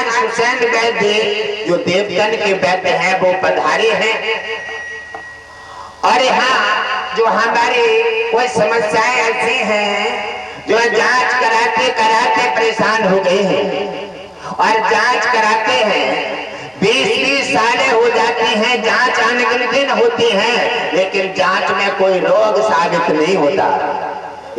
Kumar Susan वैद्य जो देवतन के वैद्य हैं वो पधारे हैं। और यहाँ जो हमारी कोई समस्याएं ऐसी हैं जो जांच कराते कराते परेशान हो गए हैं और जांच कराते हैं 20-20 सालें हो जाती हैं, जांच अनगिनत होती हैं, लेकिन जांच में कोई रोग साबित नहीं होता।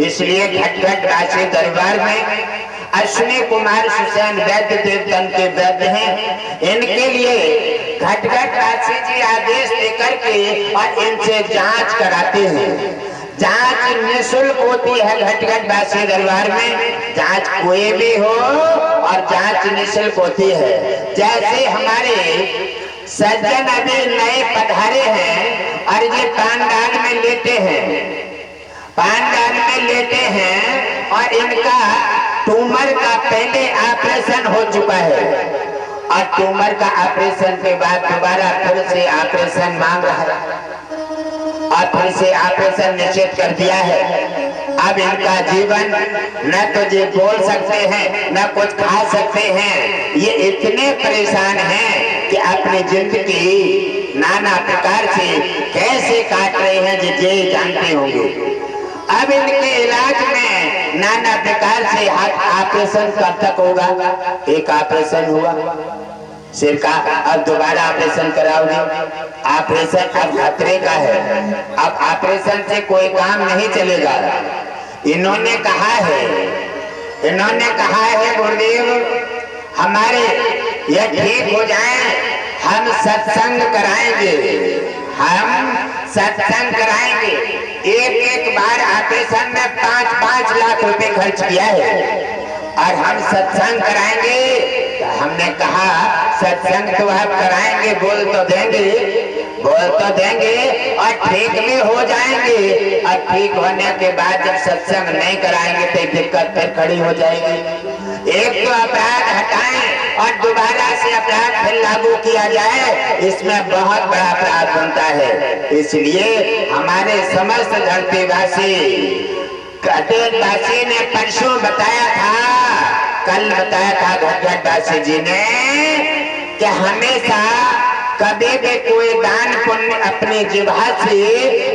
इसलिए घटघट काशी दरबार में अश्विनी कुमार सुसैन वैद्य देवतन के वैद्य हैं। इनके लिए घटघट काशी जी आदेश देकर के और इनसे जांच कराते हैं। जांच निःशुल्क होती है घटघट काशी दरबार में, जांच कोई भी हो और जांच निःशुल्क होती है। जैसे हमारे सज्जन अभी नए पधारे हैं और ये पानडाल में लेटे हैं, पानडाल में लेटे हैं और इनका ट्यूमर का पहले ऑपरेशन हो चुका है और ट्यूमर का ऑपरेशन के बाद दोबारा फिर से ऑपरेशन मांग रहा है और फिर से ऑपरेशन निश्चित कर दिया है। अब इनका जीवन न तो ये बोल सकते हैं न कुछ खा सकते हैं, ये इतने परेशान हैं कि अपनी जिंदगी नाना प्रकार से कैसे काट रहे हैं ये जानते होंगे। अब इनके इलाज में नाना प्रकार से ऑपरेशन कब तक होगा? एक ऑपरेशन हुआ सिर का, अब दोबारा ऑपरेशन कराओगे? ऑपरेशन अब खतरे का है, अब ऑपरेशन से कोई काम नहीं चलेगा। इन्होंने कहा है गुरुदेव हमारे ये ठीक हो जाए, हम सत्संग कराएंगे, हम सत्संग कराएंगे। एक बार ऑपरेशन में 5-5 लाख रुपए खर्च किया है और हम सत्संग कराएंगे। तो हमने कहा सत्संग तो आप कराएंगे, बोल तो देंगे और ठीक भी हो जाएंगे। और ठीक होने के बाद जब सत्संग नहीं कराएंगे तो दिक्कत फिर खड़ी हो जाएगी। एक तो अपराध हटाएं और दोबारा से अपराध फिर लागू किया जाए, इसमें बहुत बड़ा अपराध बनता है। इसलिए हमारे समस्त धरतीवासी घटघटवासी ने परसों बताया था, कल बताया था घटघटवासी जी ने कि हमेशा कभी भी कोई दान पुण्य अपने जिह्वा से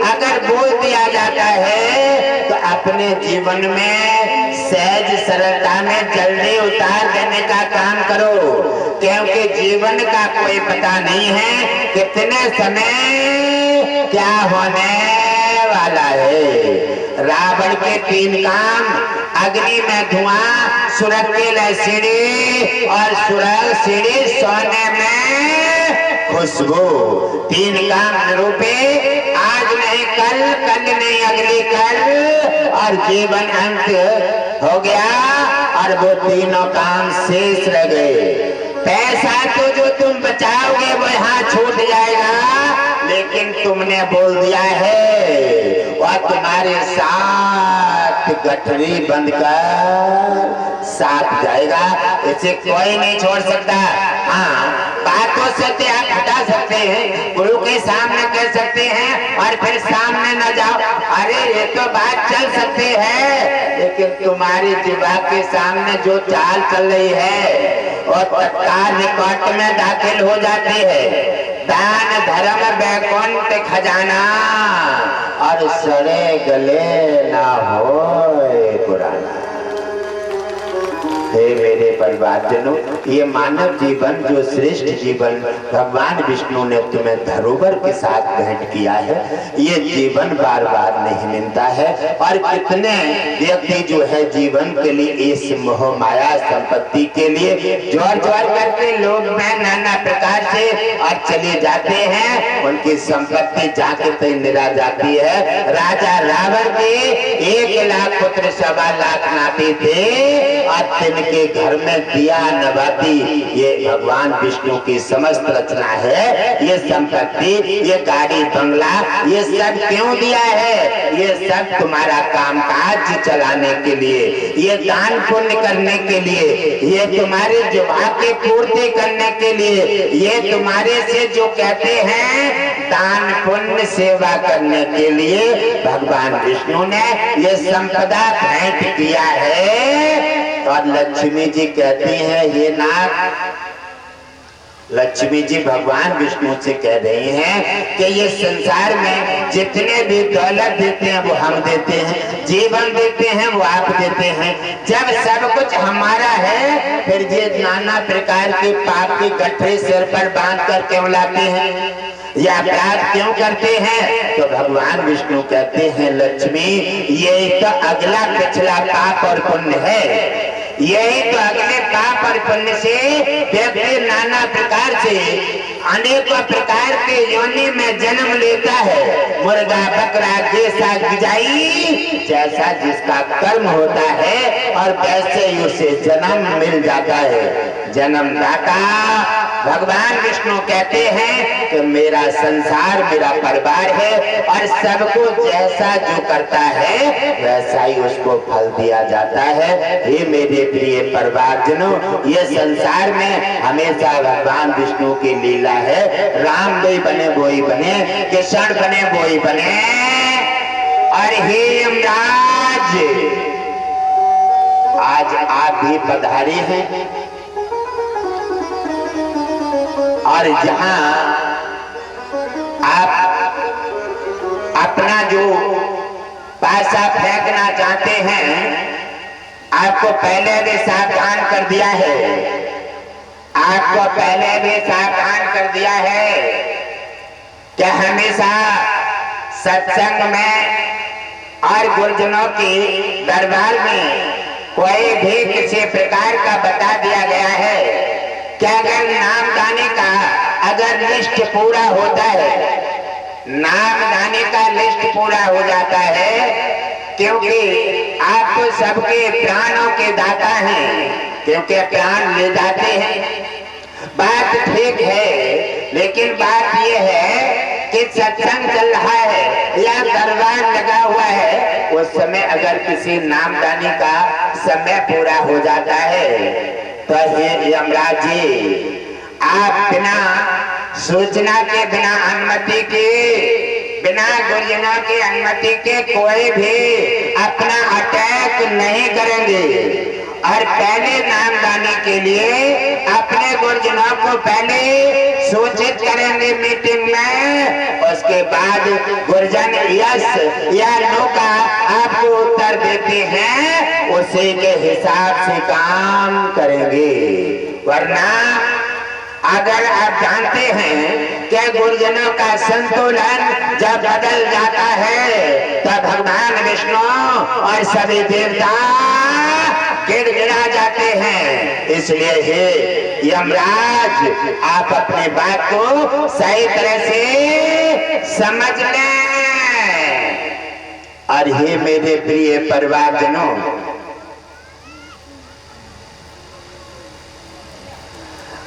अगर बोल दिया जाता है तो अपने जीवन में सहज सरलता में जल्दी उतार देने का काम करो, क्योंकि जीवन का कोई पता नहीं है कितने समय क्या होने वाला है। रावण के 3 काम, अग्नि में धुआं, सुरग के लसीड़ी और सुरग सीढ़ी सोने में खुशबू। 3 काम निरूपे, आज नहीं कल, कल नहीं अगली कल, और जीवन अंत हो गया और वो तीनों काम शेष रह गए। पैसा तो जो तुम बचाओगे वो यहाँ छूट जाएगा, लेकिन तुमने बोल दिया है वह तुम्हारे साथ गठरी बंद कर साथ जाएगा, इसे कोई नहीं छोड़ सकता। हाँ, बातों से तो आप हटा सकते हैं, गुरु के सामने कह सकते हैं और फिर सामने न जाओ, अरे ये तो बात चल सकती है, लेकिन तुम्हारी जिह्वा के सामने जो चाल चल रही है और तत्काल रिकॉर्ड में दाखिल हो जाती है। दान धर्म वैकुंठ खजाना और सड़े गले ना हो पुराना। हे मेरे परिवारजनों, ये मानव जीवन जो श्रेष्ठ जीवन भगवान विष्णु ने तुम्हें धरोहर के साथ भेंट किया है, ये जीवन बार बार नहीं मिलता है। और कितने व्यक्ति जो है जीवन के लिए इस मोह माया संपत्ति के लिए जोर जोर करके लोग में नाना प्रकार से और चले जाते हैं, उनकी संपत्ति जाके तो निरा जाती है। राजा रावण के 1 लाख पुत्र 1.25 लाख नाती थे और के घर में दिया नवाती, ये भगवान विष्णु की समस्त रचना है। ये संपत्ति, ये गाड़ी बंगला, ये सब क्यों दिया है? ये सब तुम्हारा कामकाज चलाने के लिए, ये दान पुण्य करने के लिए, ये तुम्हारे जिह्वा की पूर्ति करने के लिए, ये तुम्हारे से जो कहते हैं दान पुण्य सेवा करने के लिए भगवान विष्णु ने ये संपदा भेंट किया है। और लक्ष्मी जी कहती हैं हे नाथ, लक्ष्मी जी भगवान विष्णु से कह रही हैं कि ये संसार में जितने भी दौलत देते हैं वो हम देते हैं, जीवन देते हैं वो आप देते हैं। जब सब कुछ हमारा है फिर ये नाना प्रकार के पाप के गठरे सिर पर बांध कर क्यों लाते हैं या अपराध क्यों करते हैं? तो भगवान विष्णु कहते हैं लक्ष्मी, यही तो अगला पिछला पाप और पुण्य है। यही तो अगले पाप और पुण्य से व्यक्ति नाना प्रकार से अनेकों प्रकार के योनि में जन्म लेता है। मुर्गा बकरा जैसा गिजाई, जैसा जिसका कर्म होता है और वैसे ही उसे जन्म मिल जाता है। जन्मदाता भगवान विष्णु कहते हैं कि मेरा संसार मेरा परिवार है और सबको जैसा जो करता है वैसा ही उसको फल दिया जाता है। हे मेरे प्रिय परिवारजनों, ये संसार में हमेशा भगवान विष्णु की लीला है। राम दई बने वही बने, कृष्ण बने वही बने। और हे यमराज, आज आप भी पधारे हैं और जहां आप अपना जो पैसा फेंकना चाहते हैं, आपको पहले भी सावधान कर दिया है। आपको पहले भी सावधान कर दिया है कि हमेशा सत्संग में और गुरुजनों के दरबार में कोई भी किसी प्रकार का बता दिया गया है कि अगर नामदानी का अगर लिस्ट पूरा होता है, नामदानी का लिस्ट पूरा हो जाता है, क्योंकि आप तो सबके प्राणों के दाता हैं, क्योंकि प्राण ले जाते हैं। बात ठीक है, लेकिन बात यह है कि सत्संग चल रहा है या दरबार लगा हुआ है, उस समय अगर किसी नामदानी का समय पूरा हो जाता है तो हे यमराज जी, आप बिना सूचना के, बिना अनुमति के, बिना गुरुजनों की अनुमति के कोई भी अपना अटैक नहीं करेंगे। और पहले नामदानी के लिए अपने गुरुजनों को पहले सूचित करेंगे मीटिंग में, उसके बाद गुरुजन यस या नो का आपको उत्तर देते हैं, उसी के हिसाब से काम करेंगे। वरना अगर आप जानते हैं कि गुरुजनों का संतुलन जब बदल जाता है तब भगवान विष्णु और सभी देवता गिड़गिड़ा जाते हैं। इसलिए हे यमराज, आप अपनी बात को सही तरह से समझ लें। और हे मेरे प्रिय परिवारजनों,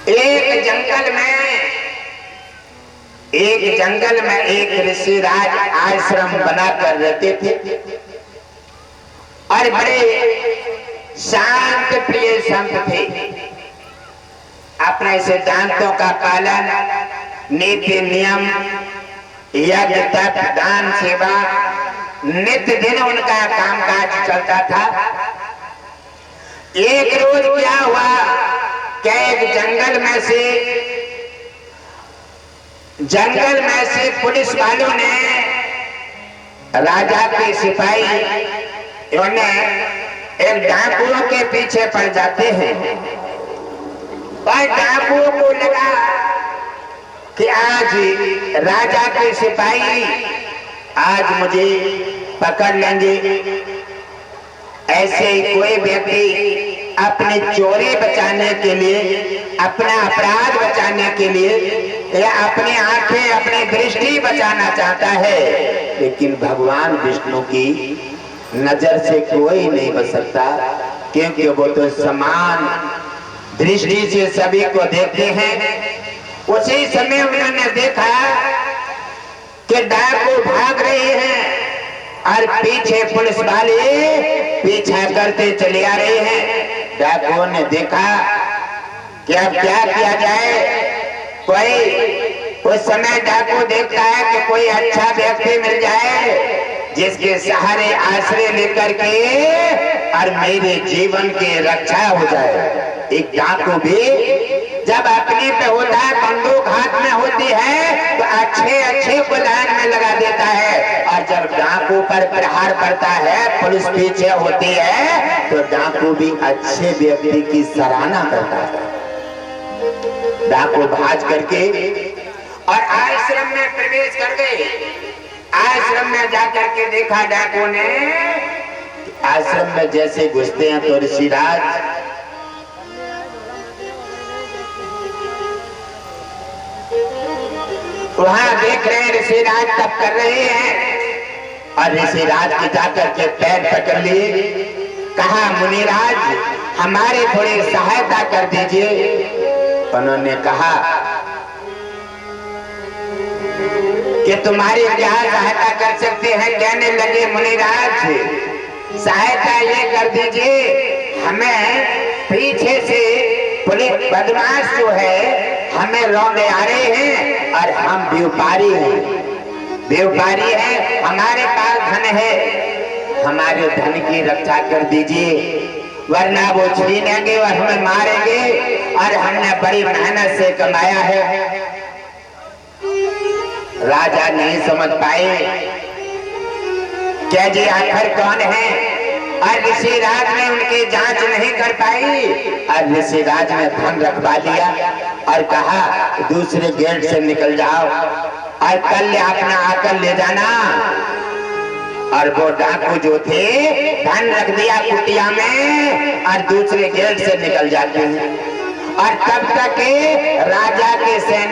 एक जंगल में एक ऋषिराज आश्रम बनाकर रहते थे और बड़े शांत प्रिय संत थे। अपने सिद्धांतों का पालन, नीति नियम, यज्ञ तप दान सेवा, नित्य दिन उनका कामकाज चलता था। एक रोज क्या हुआ कि एक जंगल में से पुलिस वालों ने राजा के सिपाही एक डाकुओं के पीछे पड़ जाते हैं और डाकुओं को लगा कि आज राजा के सिपाही आज मुझे पकड़ लेंगे। ऐसे ही कोई व्यक्ति अपनी चोरी बचाने के लिए, अपना अपराध बचाने के लिए या अपनी आंखें, अपनी दृष्टि बचाना चाहता है, लेकिन भगवान विष्णु की नजर से कोई नहीं बच सकता, क्योंकि वो तो समान दृष्टि से सभी को देखते हैं। उसी समय उन्होंने देखा कि डाकू भाग रहे हैं और पीछे पुलिस वाले पीछा करते चले आ रहे हैं। डाकुओं ने देखा कि अब क्या किया जाए। कोई उस समय डाकू देखता है कि कोई अच्छा व्यक्ति मिल जाए जिसके सहारे आश्रय लेकर के और मेरे जीवन की रक्षा हो जाए। एक डाकू भी जब अपने पे होता है, बंदूक हाथ में होती है तो अच्छे अच्छे को लाइन में लगा देता है, और जब डाकू पर प्रहार पड़ता है, पुलिस पीछे होती है, तो डाकू भी अच्छे व्यक्ति की सराहना करता है। डाकू भाज करके और आश्रम में प्रवेश कर गए। आश्रम में जाकर के देखा डाकू ने, आश्रम में जैसे घुसते हैं तो ऋषिराज वहां देख रहे हैं, ऋषिराज तप कर रहे हैं, और ऋषिराज के जाकर के पैर पकड़ लिए। कहा मुनिराज हमारे थोड़ी सहायता कर दीजिए। उन्होंने कहा कि तुम्हारी क्या सहायता कर सकते हैं। कहने लगे मुनिराज सहायता ये कर दीजिए, हमें पीछे से पुलिस बदमाश जो है हमें रौंदे आ रहे हैं, और हम व्यापारी हैं, व्यापारी हैं, हमारे पास धन है, हमारे धन की रक्षा कर दीजिए, वरना वो छीनेंगे और हमें मारेंगे, और हमने बड़ी मेहनत से कमाया है। राजा नहीं समझ पाए क्या जी आखिर कौन है, और ऋषिराज ने उनकी जांच नहीं कर पाई, और ऋषिराज ने धन रखवा लिया और कहा दूसरे गेट से निकल जाओ और कल अपना आकर ले जाना। और वो डाकू जो थे धन रख दिया कुटिया में और दूसरे गेट से निकल जाते हैं, और तब तक राजा के सैनिक